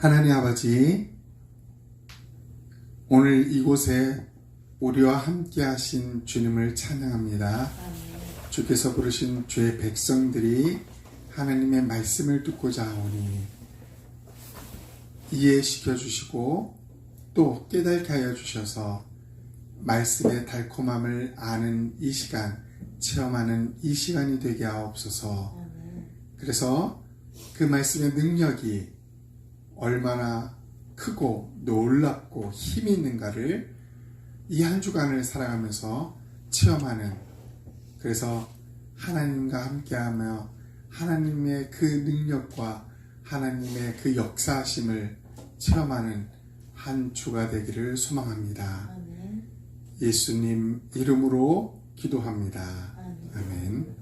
하나님 아버지, 오늘 이곳에 우리와 함께 하신 주님을 찬양합니다. 주께서 부르신 주의 백성들이 하나님의 말씀을 듣고자 하오니 이해시켜 주시고 또 깨닫게 하여 주셔서 말씀의 달콤함을 아는 이 시간, 체험하는 이 시간이 되게 하옵소서. 그래서 그 말씀의 능력이 얼마나 크고 놀랍고 힘이 있는가를 이 한 주간을 살아가면서 체험하는, 그래서 하나님과 함께하며 하나님의 그 능력과 하나님의 그 역사하심을 체험하는 한 주가 되기를 소망합니다. 예수님 이름으로 기도합니다. 아멘.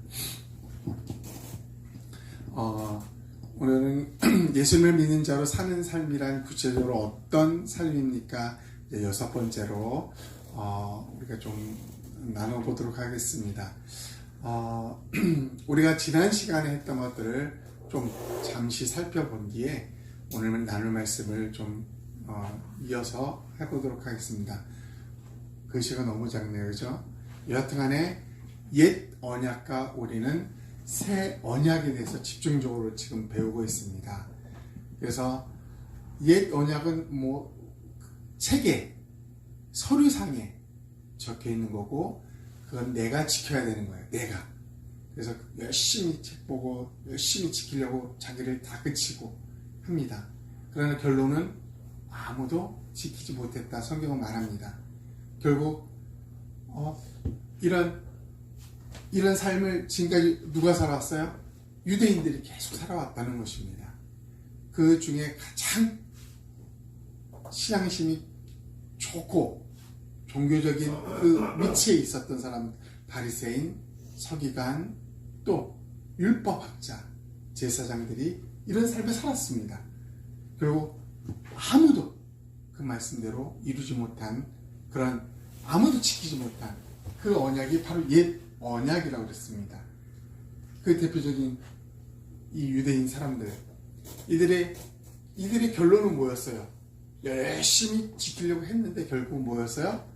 오늘은 예수님을 믿는 자로 사는 삶이란 구체적으로 어떤 삶입니까? 여섯 번째로 우리가 좀 나눠보도록 하겠습니다. 우리가 지난 시간에 했던 것들을 좀 잠시 살펴본 뒤에 오늘 나눌 말씀을 좀 이어서 해보도록 하겠습니다. 글씨가 너무 작네요, 그죠? 여하튼간에 옛 언약과 우리는 새 언약에 대해서 집중적으로 지금 배우고 있습니다. 그래서 옛 언약은 책에, 서류상에 적혀 있는 거고, 그건 내가 지켜야 되는 거예요. 내가. 그래서 열심히 책 보고 열심히 지키려고 자기를 다그치고 합니다. 그러나 결론은 아무도 지키지 못했다. 성경은 말합니다. 결국 이런 삶을 지금까지 누가 살아왔어요? 유대인들이 계속 살아왔다는 것입니다. 그 중에 가장 신앙심이 좋고 종교적인 그 위치에 있었던 사람, 바리새인, 서기관, 또 율법학자, 제사장들이 이런 삶을 살았습니다. 결국 아무도 그 말씀대로 이루지 못한, 그런 아무도 지키지 못한 그 언약이 바로 옛 언약이라고 그랬습니다. 그 대표적인 이 유대인 사람들, 이들의 결론은 뭐였어요? 열심히 지키려고 했는데 결국 뭐였어요?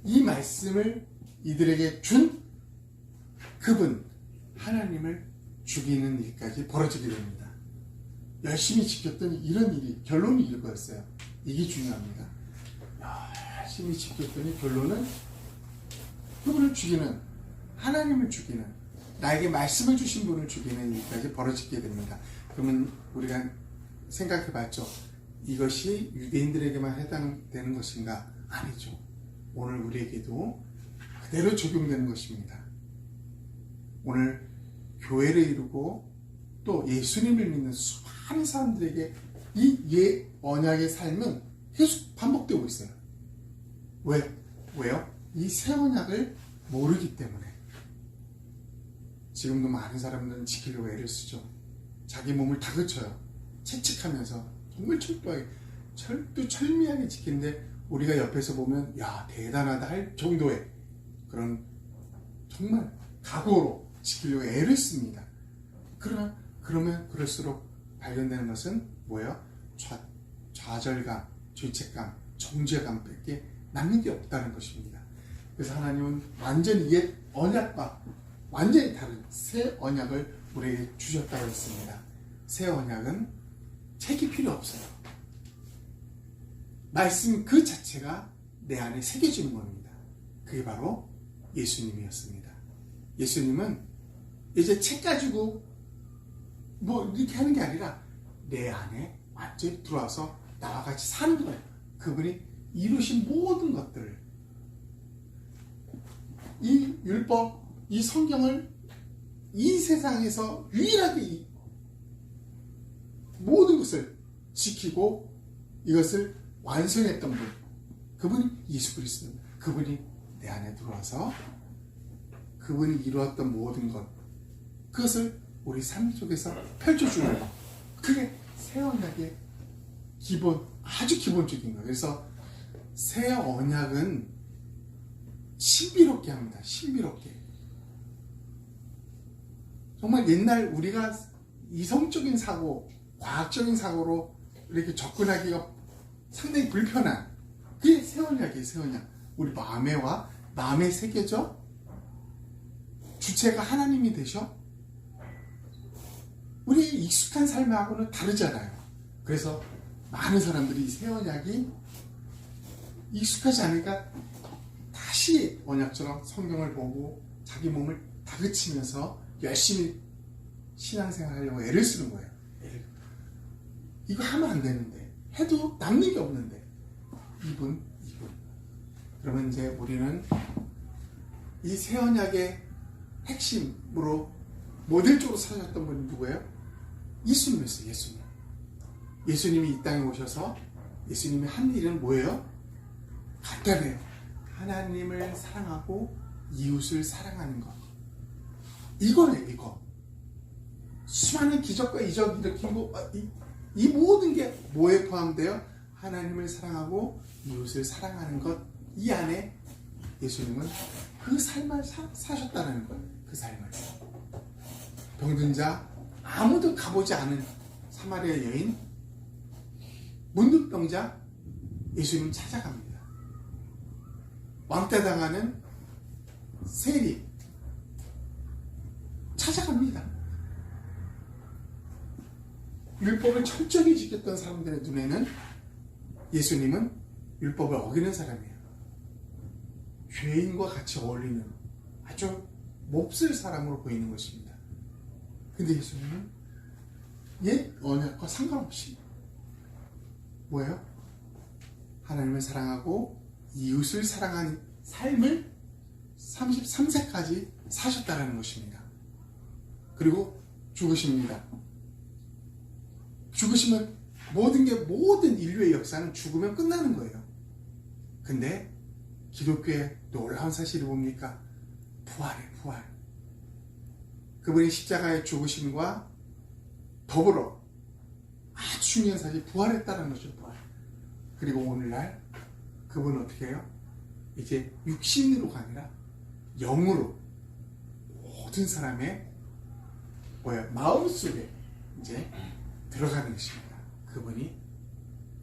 이 말씀을 이들에게 준 그분 하나님을 죽이는 일까지 벌어지게 됩니다. 열심히 지켰더니 이런 일이, 결론이 이거였어요. 이게 중요합니다. 열심히 지켰더니 결론은 그분을 죽이는, 하나님을 죽이는, 나에게 말씀을 주신 분을 죽이는 일까지 벌어지게 됩니다. 그러면 우리가 생각해 봤죠. 이것이 유대인들에게만 해당되는 것인가? 아니죠. 오늘 우리에게도 그대로 적용되는 것입니다. 오늘 교회를 이루고 또 예수님을 믿는 수많은 사람들에게 이 옛 언약의 삶은 계속 반복되고 있어요. 왜요? 이 새 언약을 모르기 때문에. 지금도 많은 사람들은 지키려고 애를 쓰죠. 자기 몸을 다그쳐요. 채찍하면서 정말 철두철미하게 지키는데 우리가 옆에서 보면 야, 대단하다 할 정도의 그런 정말 각오로 지키려고 애를 씁니다. 그러면 그럴수록 발견되는 것은 뭐예요? 좌절감, 죄책감, 정죄감밖에 남는 게 없다는 것입니다. 그래서 하나님은 완전히 옛 언약과 완전히 다른 새 언약을 우리에게 주셨다고 했습니다. 새 언약은 책이 필요 없어요. 말씀 그 자체가 내 안에 새겨지는 겁니다. 그게 바로 예수님이었습니다. 예수님은 이제 책 가지고 이렇게 하는 게 아니라 내 안에 완전히 들어와서 나와 같이 사는 거예요. 그분이 이루신 모든 것들을, 이 율법, 이 성경을 이 세상에서 유일하게 모든 것을 지키고 이것을 완성했던 분, 그분이 예수 그리스도입니다. 그분이 내 안에 들어와서 그분이 이루었던 모든 것, 그것을 우리 삶 속에서 펼쳐주는 것, 그게 새 언약의 기본, 아주 기본적인 거예요. 그래서 새 언약은 신비롭게 합니다. 신비롭게. 정말 옛날 우리가 이성적인 사고, 과학적인 사고로 이렇게 접근하기가 상당히 불편한 그게 새 언약이에요. 새 언약. 우리 마음에 새겨져 주체가 하나님이 되셔 우리 익숙한 삶하고는 다르잖아요. 그래서 많은 사람들이 새 언약이 익숙하지 않으니까 다시 언약처럼 성경을 보고 자기 몸을 다그치면서 열심히 신앙생활 하려고 애를 쓰는 거예요. 이거 하면 안 되는데 해도 남는 게 없는데 이분 그러면 이제 우리는 이 새 언약의 핵심으로 모델적으로 사셨던 분이 누구예요? 예수님이었어요. 예수님이 이 땅에 오셔서 예수님이 한 일은 뭐예요? 간단해요. 하나님을 사랑하고 이웃을 사랑하는 것. 이거네, 이거. 수많은 기적과 이적 일으킨 거, 이 모든 게 뭐에 포함돼요? 하나님을 사랑하고 이웃을 사랑하는 것. 이 안에 예수님은 그 삶을 사셨다는 거예요. 그 삶을. 병든 자, 아무도 가보지 않은 사마리아 여인, 문둥병자, 예수님 찾아갑니다. 왕따 당하는 세리 찾아갑니다. 율법을 철저히 지켰던 사람들의 눈에는 예수님은 율법을 어기는 사람이에요. 죄인과 같이 어울리는 아주 몹쓸 사람으로 보이는 것입니다. 근데 예수님은 옛 언약과 상관없이 뭐예요? 하나님을 사랑하고 이웃을 사랑하는 삶을 33세까지 사셨다는 것입니다. 그리고 죽으십니다. 죽으시면 모든 인류의 역사는 죽으면 끝나는 거예요. 근데 기독교의 놀라운 사실이 뭡니까? 부활. 그분이 십자가의 죽으심과 더불어 아주 중요한 사실이 부활했다는 거죠. 부활. 그리고 오늘날 그분은 어떻게 해요? 이제 육신으로가 아니라 영으로 모든 사람의 마음속에 이제 들어가는 것입니다. 그분이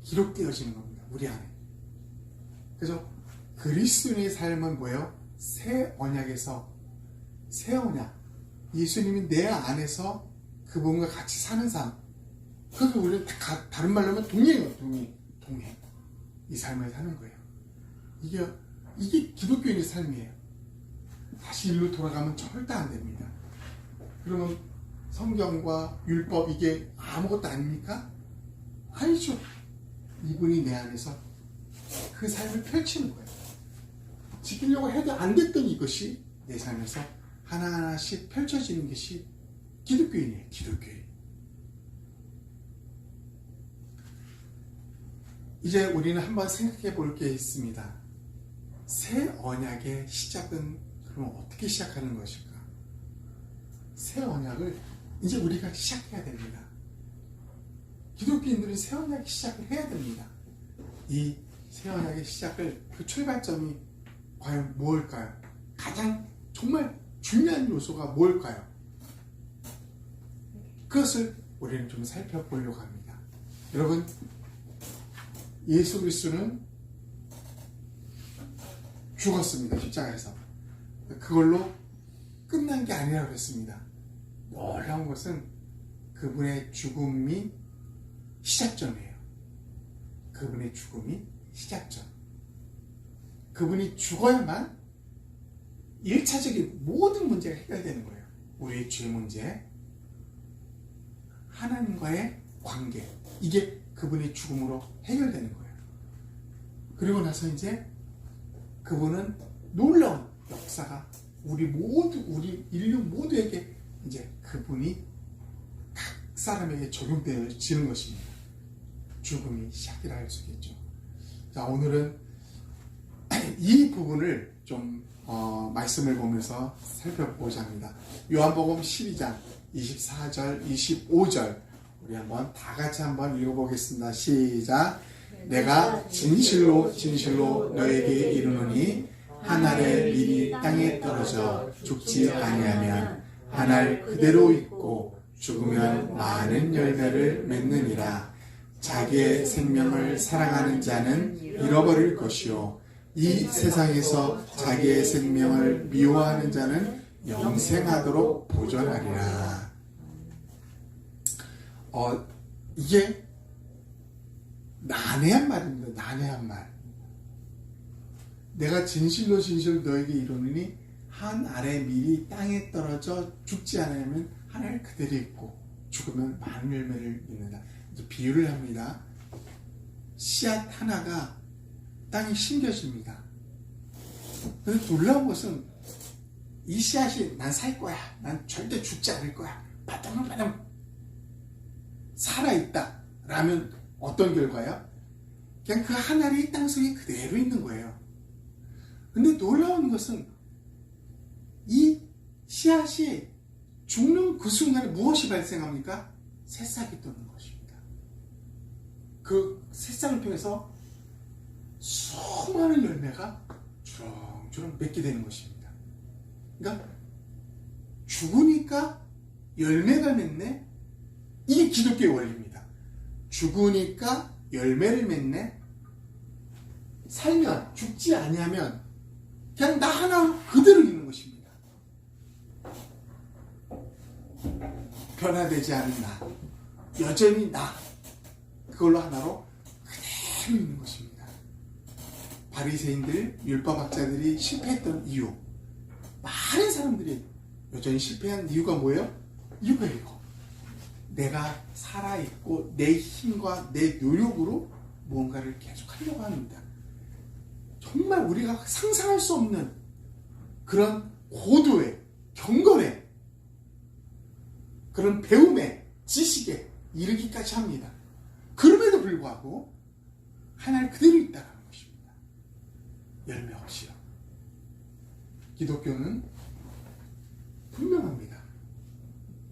기록되어지는 겁니다. 우리 안에. 그래서 그리스도인의 삶은 뭐예요? 새 언약에서 새 언약. 예수님이 내 안에서 그분과 같이 사는 삶. 그래서 우리는 다른 말로 하면 동행이에요. 동행. 이 삶을 사는 거예요. 이게 기독교인의 삶이에요. 다시 일로 돌아가면 절대 안 됩니다. 그러면 성경과 율법 이게 아무것도 아닙니까? 아니죠. 이분이 내 안에서 그 삶을 펼치는 거예요. 지키려고 해도 안 됐던 이것이 내 삶에서 하나하나씩 펼쳐지는 것이 기독교인이에요. 기독교인. 이제 우리는 한번 생각해 볼 게 있습니다. 새 언약의 시작은 그럼 어떻게 시작하는 것일까? 새 언약을 이제 우리가 시작해야 됩니다. 기독교인들은 새 언약 시작을 해야 됩니다. 이 새 언약의 시작을 그 출발점이 과연 무엇일까요? 가장 정말 중요한 요소가 무엇일까요? 그것을 우리는 좀 살펴보려고 합니다. 여러분, 예수 그리스도는 죽었습니다. 십자가에서. 그걸로 끝난 게 아니라고 그랬습니다. 놀라운 것은 그분의 죽음이 시작점이에요. 그분의 죽음이 시작점. 그분이 죽어야만 1차적인 모든 문제가 해결되는 거예요. 우리의 죄 문제, 하나님과의 관계, 이게 그분의 죽음으로 해결되는 거예요. 그리고 나서 이제 그분은 놀라운 역사가 우리 인류 모두에게 이제 그분이 각 사람에게 적용되어지는 것입니다. 죽음이 시작이라 할 수 있겠죠. 자, 오늘은 이 부분을 좀 말씀을 보면서 살펴보고자 합니다. 요한복음 12장 24절, 25절 우리 한번 다 같이 한번 읽어보겠습니다. 시작. 내가 진실로 너에게 이르노니 한 알의 밀이 땅에 떨어져 죽지 아니하면 한 알 그대로 있고 죽으면 많은 열매를 맺느니라. 자기의 생명을 사랑하는 자는 잃어버릴 것이요 이 세상에서 자기의 생명을 미워하는 자는 영생하도록 보존하리라. 이게 난해한 말입니다. 난해한 말. 내가 진실로 너에게 이르노니 한 알의 밀이 땅에 떨어져 죽지 않으면 한 알 그대로 있고 죽으면 많은 열매를 맺는다. 비유를 합니다. 씨앗 하나가 땅에 심겨집니다. 그런데 놀라운 것은 이 씨앗이 난 살 거야. 난 절대 죽지 않을 거야. 바닥바닥 살아있다. 라면 어떤 결과야? 그냥 그 한 알이 땅속에 그대로 있는 거예요. 근데 놀라운 것은 이 씨앗이 죽는 그 순간에 무엇이 발생합니까? 새싹이 뜨는 것입니다. 그 새싹을 통해서 수많은 열매가 주렁주렁 맺게 되는 것입니다. 그러니까 죽으니까 열매가 맺네? 이게 기독교의 원리입니다. 죽으니까 열매를 맺네? 살면, 죽지 아니하면 그냥 나 하나 그대로 있는 것입니다. 변화되지 않은 나, 여전히 나, 그걸로 하나로 그대로 있는 것입니다. 바리새인들, 율법학자들이 실패했던 이유, 많은 사람들이 여전히 실패한 이유가 뭐예요? 이거예요. 내가 살아있고 내 힘과 내 노력으로 무언가를 계속 하려고 합니다. 정말 우리가 상상할 수 없는 그런 고도의 경건의 그런 배움의 지식에 이르기까지 합니다. 그럼에도 불구하고 하나를 그대로 있다는 것입니다. 열매 없이요. 기독교는 분명합니다.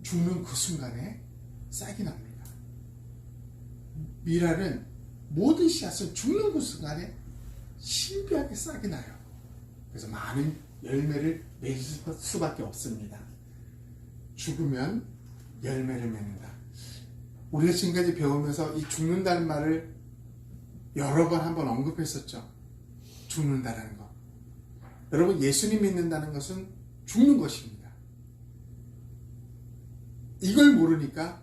죽는 그 순간에 싹이 납니다. 미랄은 모든 씨앗은 죽는 그 순간에 신비하게 싹이 나요. 그래서 많은 열매를 맺을 수밖에 없습니다. 죽으면 열매를 맺는다. 우리가 지금까지 배우면서 이 죽는다는 말을 여러 번 한번 언급했었죠. 죽는다라는 것. 여러분, 예수님 믿는다는 것은 죽는 것입니다. 이걸 모르니까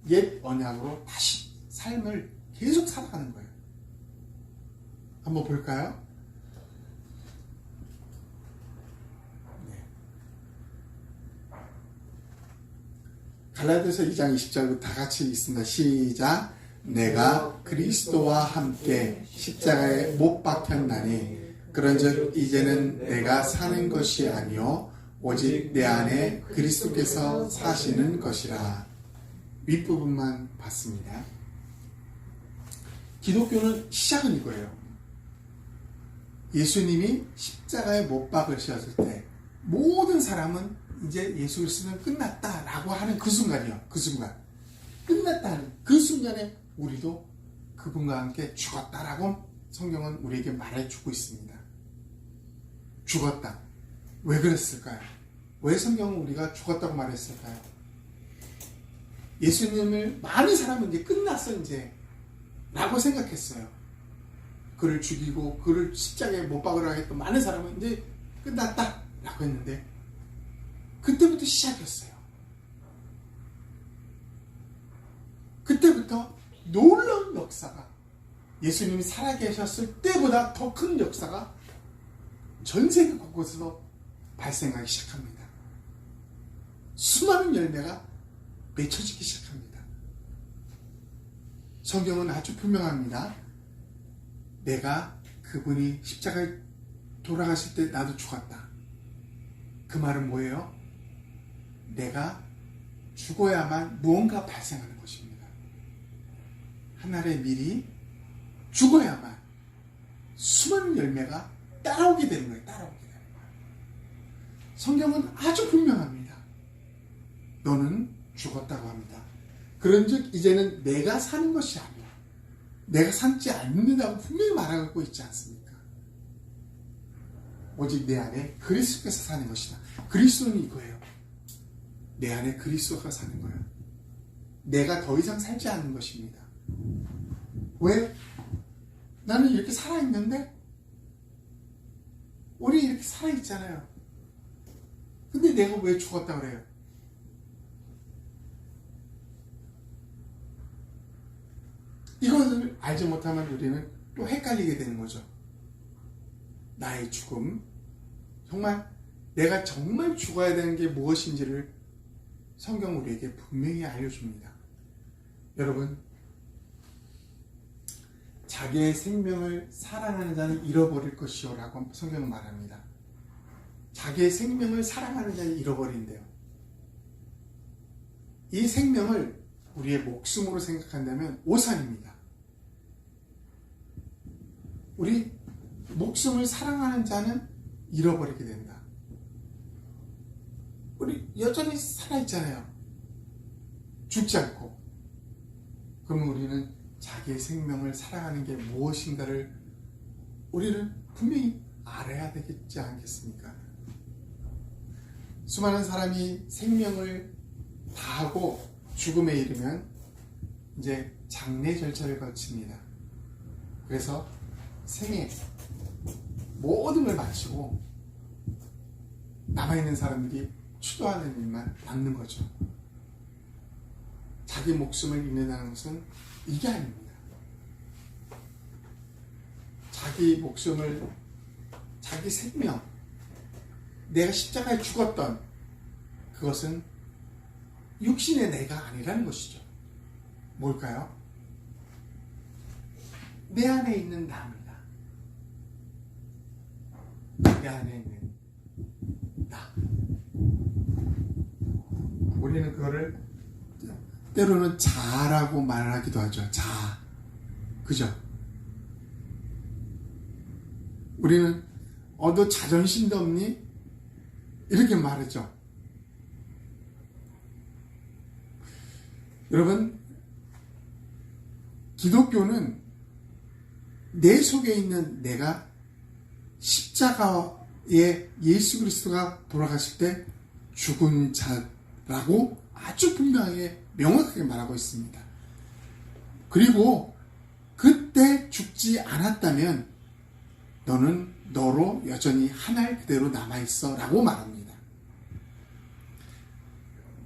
옛 언약으로 다시 삶을 계속 살아가는 거예요. 한번 볼까요? 네. 갈라디아서 2장 20절부터 다 같이 읽습니다. 시작. 내가 그리스도와 함께 십자가에 못 박혔나니 그런즉 이제는 내가 사는 것이 아니요 오직 내 안에 그리스도께서 사시는 것이라. 윗부분만 봤습니다. 기독교는 시작은 이거예요. 예수님이 십자가에 못 박으셨을 때 모든 사람은 이제 예수 그리스도는 끝났다라고 하는 그 순간이요. 그 순간. 끝났다는 그 순간에 우리도 그분과 함께 죽었다라고 성경은 우리에게 말해주고 있습니다. 죽었다. 왜 그랬을까요? 왜 성경은 우리가 죽었다고 말했을까요? 예수님을 많은 사람은 이제 끝났어 이제 라고 생각했어요. 그를 죽이고 그를 십자가에 못 박으라 했던 많은 사람은 이제 끝났다 라고 했는데 그때부터 시작이었어요. 그때부터 놀라운 역사가 예수님이 살아계셨을 때보다 더 큰 역사가 전 세계 곳곳에서 발생하기 시작합니다. 수많은 열매가 맺혀지기 시작합니다. 성경은 아주 분명합니다. 내가 그분이 십자가에 돌아가실 때 나도 죽었다. 그 말은 뭐예요? 내가 죽어야만 무언가 발생하는 것입니다. 하늘의 밀이 죽어야만 수많은 열매가 따라오게 되는 거예요. 따라오게 되는 거예요. 성경은 아주 분명합니다. 너는 죽었다고 합니다. 그런즉 이제는 내가 사는 것이 아니야. 내가 살지 않는다고 분명히 말하고 있지 않습니까? 오직 내 안에 그리스도께서 사는 것이다. 그리스도는 이거예요. 내 안에 그리스도가 사는 거예요. 내가 더 이상 살지 않는 것입니다. 왜? 나는 이렇게 살아있는데? 우리 이렇게 살아있잖아요. 근데 내가 왜 죽었다 그래요? 이것을 알지 못하면 우리는 또 헷갈리게 되는 거죠. 나의 죽음, 정말 내가 정말 죽어야 되는 게 무엇인지를 성경 우리에게 분명히 알려줍니다. 여러분, 자기의 생명을 사랑하는 자는 잃어버릴 것이요 라고 성경은 말합니다. 자기의 생명을 사랑하는 자는 잃어버린대요. 이 생명을 우리의 목숨으로 생각한다면 오산입니다. 우리 목숨을 사랑하는 자는 잃어버리게 된다. 우리 여전히 살아있잖아요. 죽지 않고. 그러면 우리는 자기의 생명을 사랑하는 게 무엇인가를 우리는 분명히 알아야 되겠지 않겠습니까? 수많은 사람이 생명을 다하고 죽음에 이르면 이제 장례 절차를 거칩니다. 그래서 생애 모든 걸 마치고 남아있는 사람들이 추도하는 일만 남는 거죠. 자기 목숨을 잃는다는 것은 이게 아닙니다. 자기 목숨을, 자기 생명, 내가 십자가에 죽었던 그것은 육신의 내가 아니라는 것이죠. 뭘까요? 내 안에 있는 나입니다. 내 안에 있는 나. 우리는 그거를 때로는 자라고 말하기도 하죠. 자. 그죠? 우리는 너 자존심도 없니? 이렇게 말하죠. 여러분, 기독교는 내 속에 있는 내가 십자가에 예수 그리스도가 돌아가실 때 죽은 자라고 아주 분명하게 명확하게 말하고 있습니다. 그리고 그때 죽지 않았다면 너는 너로 여전히 하나일 그대로 남아있어 라고 말합니다.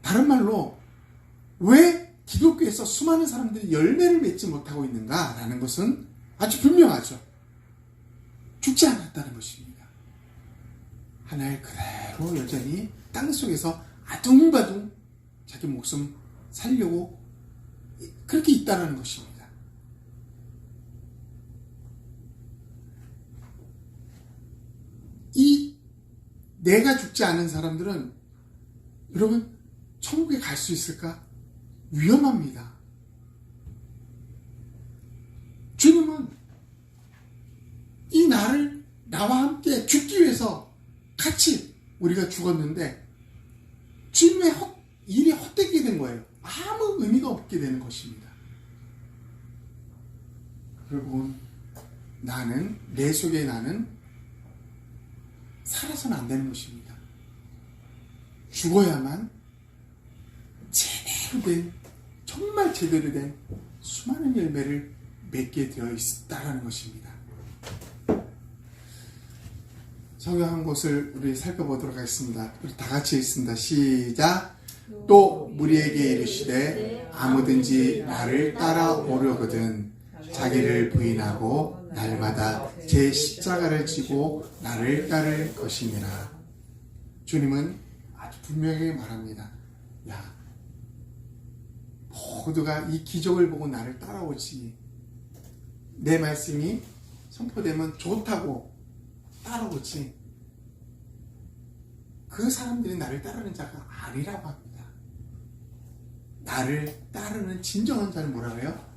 다른 말로 왜 기독교에서 수많은 사람들이 열매를 맺지 못하고 있는가 라는 것은 아주 분명하죠. 죽지 않았다는 것입니다. 하나일 그대로 여전히 땅속에서 아둥바둥 자기 목숨 살려고 그렇게 있다는 것입니다. 이 내가 죽지 않은 사람들은 여러분 천국에 갈 수 있을까? 위험합니다. 주님은 이 나를 나와 함께 죽기 위해서 같이 우리가 죽었는데 주님의 일이 헛되게 된 거예요. 아무 의미가 없게 되는 것입니다. 결국은 나는, 내 속에 나는 살아서는 안 되는 것입니다. 죽어야만 제대로 된, 정말 제대로 된 수많은 열매를 맺게 되어 있다는 것입니다. 성경 한 곳을 우리 살펴보도록 하겠습니다. 우리 다 같이 읽습니다. 시작. 또 무리에게 이르시되 아무든지 나를 따라오려거든 자기를 부인하고 날마다 제 십자가를 지고 나를 따를 것이니라. 주님은 아주 분명하게 말합니다. 야, 모두가 이 기적을 보고 나를 따라오지. 내 말씀이 선포되면 좋다고 따라오지. 그 사람들이 나를 따르는 자가 아니라고 합니다. 나를 따르는 진정한 자는 뭐라고 해요?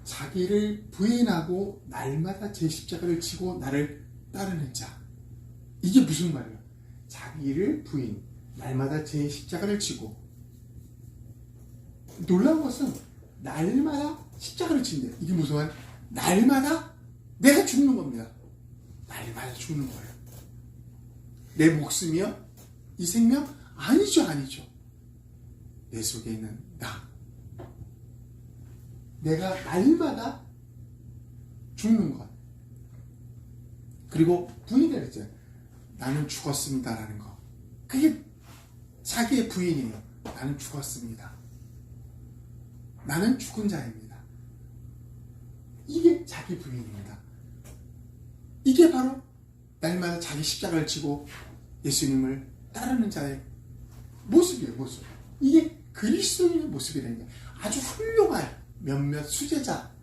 자기를 부인하고 날마다 제 십자가를 지고 나를 따르는 자. 이게 무슨 말이에요? 자기를 부인, 날마다 제 십자가를 지고. 놀라운 것은 날마다 십자가를 진대. 이게 무슨 말? 날마다 내가 죽는 겁니다. 날마다 죽는 거예요. 내 목숨이요? 이 생명? 아니죠, 아니죠. 내 속에 있는 나. 내가 날마다 죽는 것. 그리고 부인을 했죠. 나는 죽었습니다라는 거. 그게 자기의 부인이에요. 나는 죽었습니다. 나는 죽은 자입니다. 이게 자기 부인입니다. 이게 바로 날마다 자기 십자가를 지고 예수님을 따르는 자의 모습이에요. 모습. 이게 그리스도인의 모습이라는 거예요. 아주 훌륭한 몇몇 수제자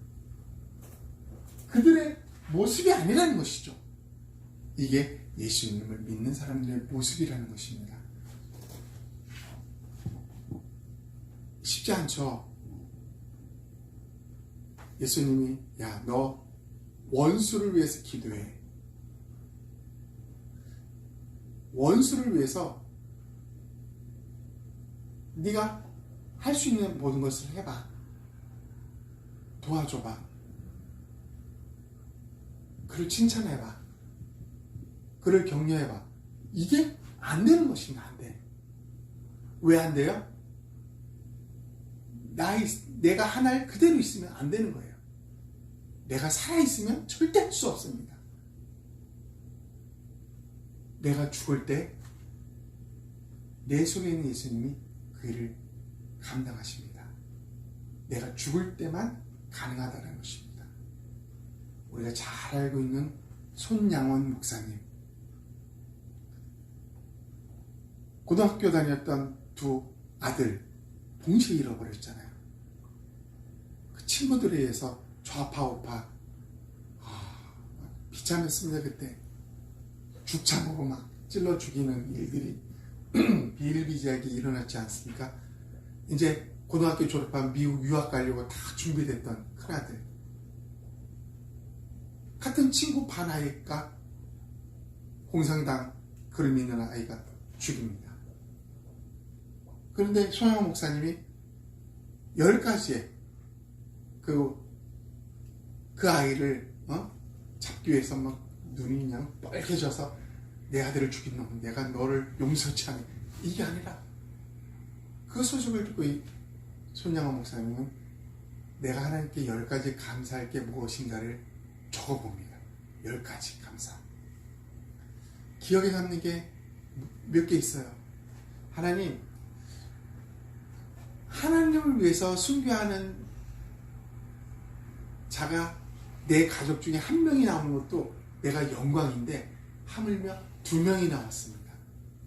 그들의 모습이 아니라는 것이죠. 이게 예수님을 믿는 사람들의 모습이라는 것입니다. 쉽지 않죠. 예수님이 야, 너 원수를 위해서 기도해. 원수를 위해서 네가 할 수 있는 모든 것을 해봐. 도와줘봐. 그를 칭찬해봐. 그를 격려해봐. 이게 안 되는 것입니다. 안 돼. 왜 안 돼요? 내가 하나를 그대로 있으면 안 되는 거예요. 내가 살아있으면 절대 할 수 없습니다. 내가 죽을 때 내 속에 있는 예수님이 그 일을 감당하십니다. 내가 죽을 때만 가능하다는 것입니다. 우리가 잘 알고 있는 손양원 목사님, 고등학교 다녔던 두 아들 동시에 잃어버렸잖아요. 그 친구들에 의해서 좌파우파 비참했습니다. 그때 죽창으로 막 찔러 죽이는 일들이 비일비재하게 일어났지 않습니까? 이제 고등학교 졸업한 미국 유학 가려고 다 준비됐던 큰아들, 같은 친구 반 아이가 공산당 그를 믿는 아이가 죽입니다. 그런데 손양원 목사님이 10가지의 그 아이를 잡기 위해서 막 눈이 그냥 빨개져서 내 아들을 죽인 놈, 내가 너를 용서치 않아. 이게 아니라 그 소식을 듣고 이 손양원 목사님은 내가 하나님께 10가지 감사할 게 무엇인가를 적어봅니다. 10가지 감사. 기억에 남는 게 몇 개 있어요. 하나님을 위해서 순교하는 자가 내 가족 중에 한 명이 나오는 것도 내가 영광인데 하물며 2명이 나왔습니다.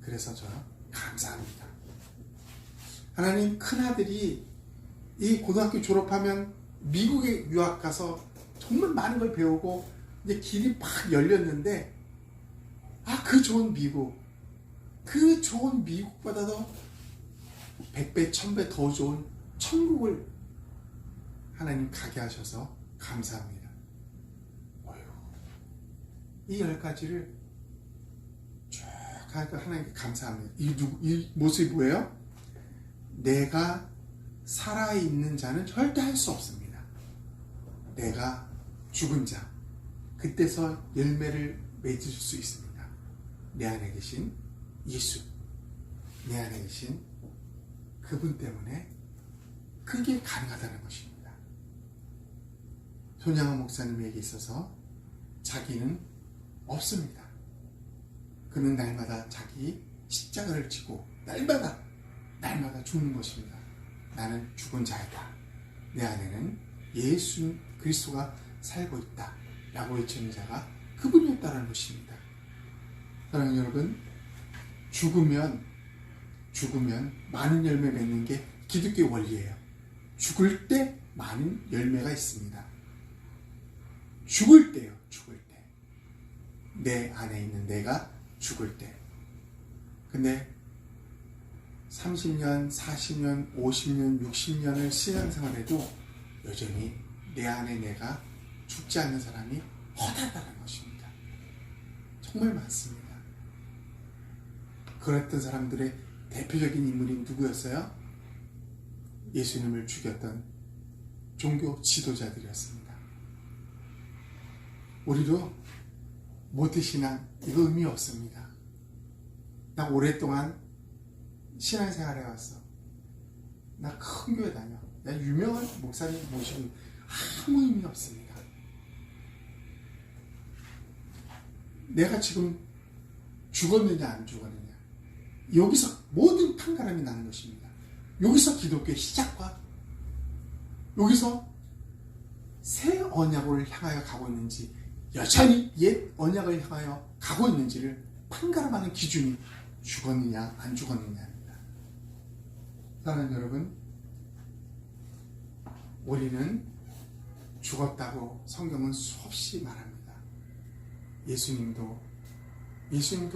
그래서 저는 감사합니다. 하나님, 큰아들이 이 고등학교 졸업하면 미국에 유학 가서 정말 많은 걸 배우고 이제 길이 팍 열렸는데 그 좋은 미국보다도 100배, 1000배 더 좋은 천국을 하나님 가게 하셔서 감사합니다. 이 10가지를 쭉 하나님께 감사합니다. 이 모습이 뭐예요? 내가 살아있는 자는 절대 할 수 없습니다. 내가 죽은 자, 그때서 열매를 맺을 수 있습니다. 내 안에 계신 예수, 내 안에 계신 그분 때문에 그게 가능하다는 것입니다. 손양원 목사님에게 있어서 자기는 없습니다. 그는 날마다 자기 십자가를 지고 날마다 죽는 것입니다. 나는 죽은 자이다. 내 안에는 예수 그리스도가 살고 있다 라고 외치는 자가 그분이었다는 것입니다. 사랑하는 여러분, 죽으면 많은 열매 맺는 게 기독교 원리예요. 죽을 때 많은 열매가 있습니다. 죽을 때요. 내 안에 있는 내가 죽을 때. 근데 30년, 40년, 50년, 60년을 신앙생활해도 여전히 내 안에 내가 죽지 않는 사람이 허다하다는 것입니다. 정말 많습니다. 그랬던 사람들의 대표적인 인물이 누구였어요? 예수님을 죽였던 종교 지도자들이었습니다. 우리도 모태신앙 이거 의미 없습니다. 나 오랫동안 신앙생활 해왔어. 나 큰 교회 다녀. 유명한 목사님 모시고 아무 의미 없습니다. 내가 지금 죽었느냐 안 죽었느냐, 여기서 모든 판가름이 나는 것입니다. 여기서 기독교의 시작과 여기서 새 언약을 향하여 가고 있는지, 여전히 옛 언약을 향하여 가고 있는지를 판가름하는 기준이 죽었느냐 안 죽었느냐입니다. 사랑하는 여러분, 우리는 죽었다고 성경은 수없이 말합니다. 예수님도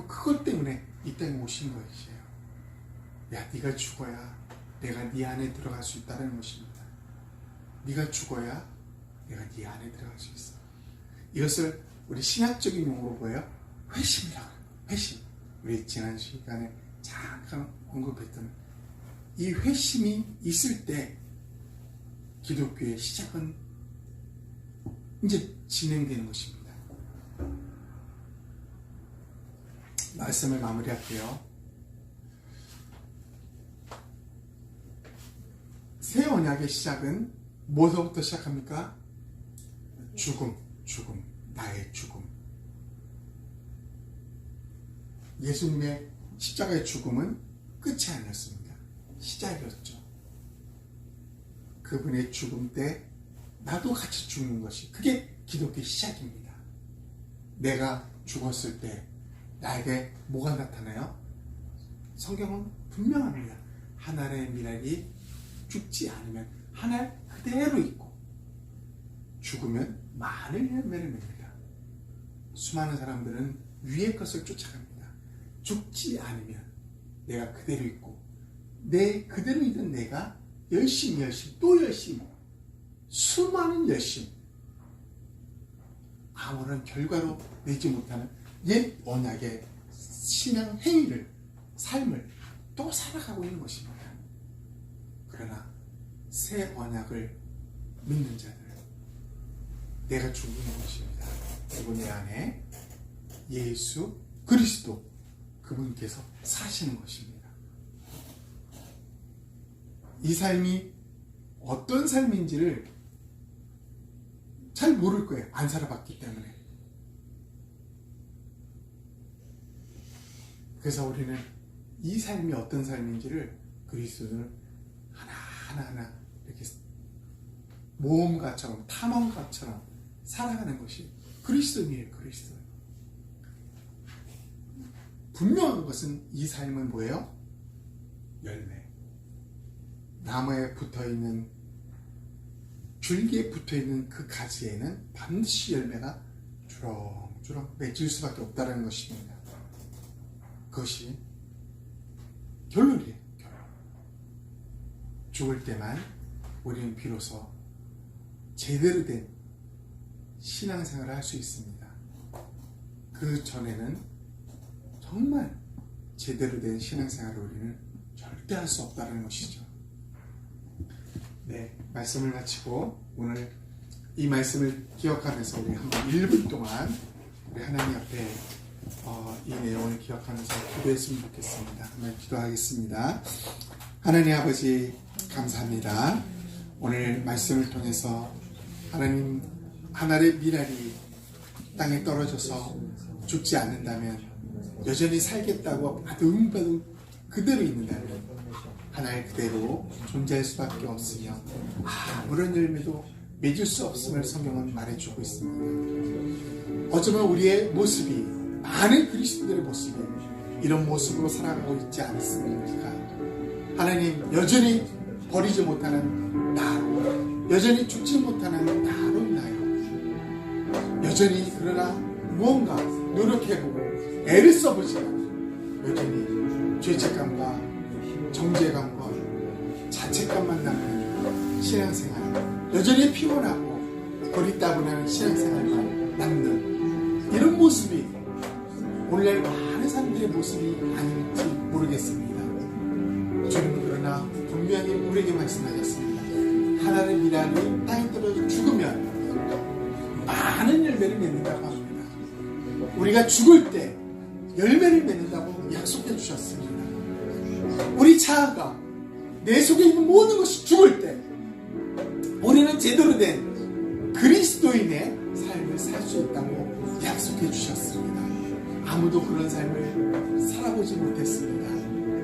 그것 때문에 이 땅에 오신 것이에요. 야, 네가 죽어야 내가 네 안에 들어갈 수 있다는 것입니다. 네가 죽어야 내가 네 안에 들어갈 수 있어. 이것을 우리 신학적인 용어로 뭐예요? 회심이라고 해요. 회심. 우리 지난 시간에 잠깐 언급했던 이 회심이 있을 때 기독교의 시작은 이제 진행되는 것입니다. 말씀을 마무리할게요. 새 언약의 시작은 뭐서부터 시작합니까? 죽음, 나의 죽음. 예수님의 십자가의 죽음은 끝이 아니었습니다. 시작이었죠. 그분의 죽음 때 나도 같이 죽는 것이, 그게 기독교의 시작입니다. 내가 죽었을 때 나에게 뭐가 나타나요? 성경은 분명합니다. 하나의 미랄이 죽지 않으면 하나 그대로 있고, 죽으면 많은 열매를 맺는다. 수많은 사람들은 위의 것을 쫓아갑니다. 죽지 않으면 내가 그대로 있고, 내 그대로 있는 내가 열심히 또 열심히, 수많은 열심, 아무런 결과로 내지 못하는 옛 언약의 신앙 행위를, 삶을 또 살아가고 있는 것입니다. 그러나 새 언약을 믿는 자들은 내가 죽는 것입니다. 그분의 안에 예수 그리스도, 그분께서 사시는 것입니다. 이 삶이 어떤 삶인지를 잘 모를 거예요. 안 살아봤기 때문에. 그래서 우리는 이 삶이 어떤 삶인지를, 그리스도를 하나하나 이렇게 모험가처럼, 탐험가처럼 살아가는 것이 그리스도인이에요. 그리스도. 분명한 것은 이 삶은 뭐예요? 열매. 나무에 붙어있는, 줄기에 붙어있는 그 가지에는 반드시 열매가 주렁주렁 맺을 수밖에 없다는 것입니다. 그것이 결론이에요. 결론. 죽을 때만 우리는 비로소 제대로 된 신앙생활을 할 수 있습니다. 그 전에는 정말 제대로 된 신앙생활을 우리는 절대 할 수 없다는 것이죠. 네, 말씀을 마치고 오늘 이 말씀을 기억하면서 우리 한번 1분 동안 우리 하나님 앞에 이 내용을 기억하면서 기도했으면 좋겠습니다. 한번 기도하겠습니다. 하나님 아버지, 감사합니다. 오늘 말씀을 통해서 하나님, 하나의 미랄이 땅에 떨어져서 죽지 않는다면, 여전히 살겠다고 바둥바둥 그대로 있는다면 하나의 그대로 존재할 수밖에 없으며 아무런 열매도 맺을 수 없음을 성경은 말해주고 있습니다. 어쩌면 우리의 모습이, 많은 그리스도들의 모습이 이런 모습으로 살아가고 있지 않습니까? 하나님, 여전히 버리지 못하는 나로, 여전히 죽지 못하는 나로 인하여 여전히, 그러나 무언가 노력해보고 애를 써보지만 여전히 죄책감과 정죄감과 자책감만 남는 신앙생활, 여전히 피곤하고 고리따분한 신앙생활만 남는 이런 모습이 오늘날 많은 사람들의 모습이 아닐지 모르겠습니다. 주님, 그러나 분명히 우리에게 말씀하셨습니다. 하나의 미랄이 땅에 떨어져 죽으면 많은 열매를 맺는다고 합니다. 우리가 죽을 때 열매를 맺는다고 약속해 주셨습니다. 우리 자아가, 내 속에 있는 모든 것이 죽을 때 제대로 된 그리스도인의 삶을 살 수 있다고 약속해 주셨습니다. 아무도 그런 삶을 살아보지 못했습니다.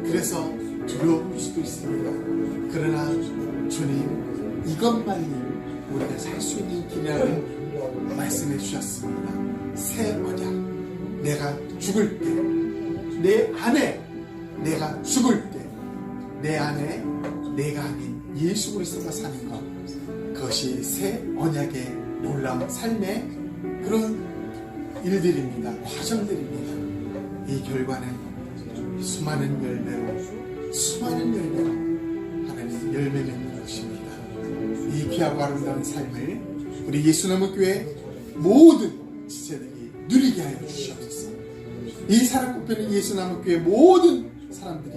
그래서 두려울 수도 있습니다. 그러나 주님, 이것만이 우리가 살 수 있는 길이라고 말씀해 주셨습니다. 새 언약, 내가 죽을 때, 내 안에 내가 죽을 때, 내 안에 내가 아닌 예수 그리스도가 사는 것, 그것이 새 언약의 놀라운 삶의 그런 일들입니다. 과정들입니다. 이 결과는 수많은 열매로 하나님 열매 맺는 것입니다. 이 귀하고 아름다운 삶을 우리 예수나무교회 모든 지체들이 누리게 하여 주시옵소서. 이 사랑꽃피는 예수나무교회 모든 사람들이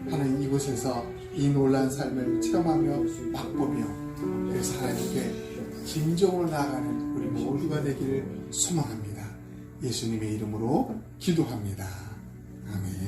하나님 이곳에서 이 놀라운 삶을 체험하며 맛보며 그래서 하나님께 진정으로 나아가는 우리 모두가 되기를 소망합니다. 예수님의 이름으로 기도합니다. 아멘.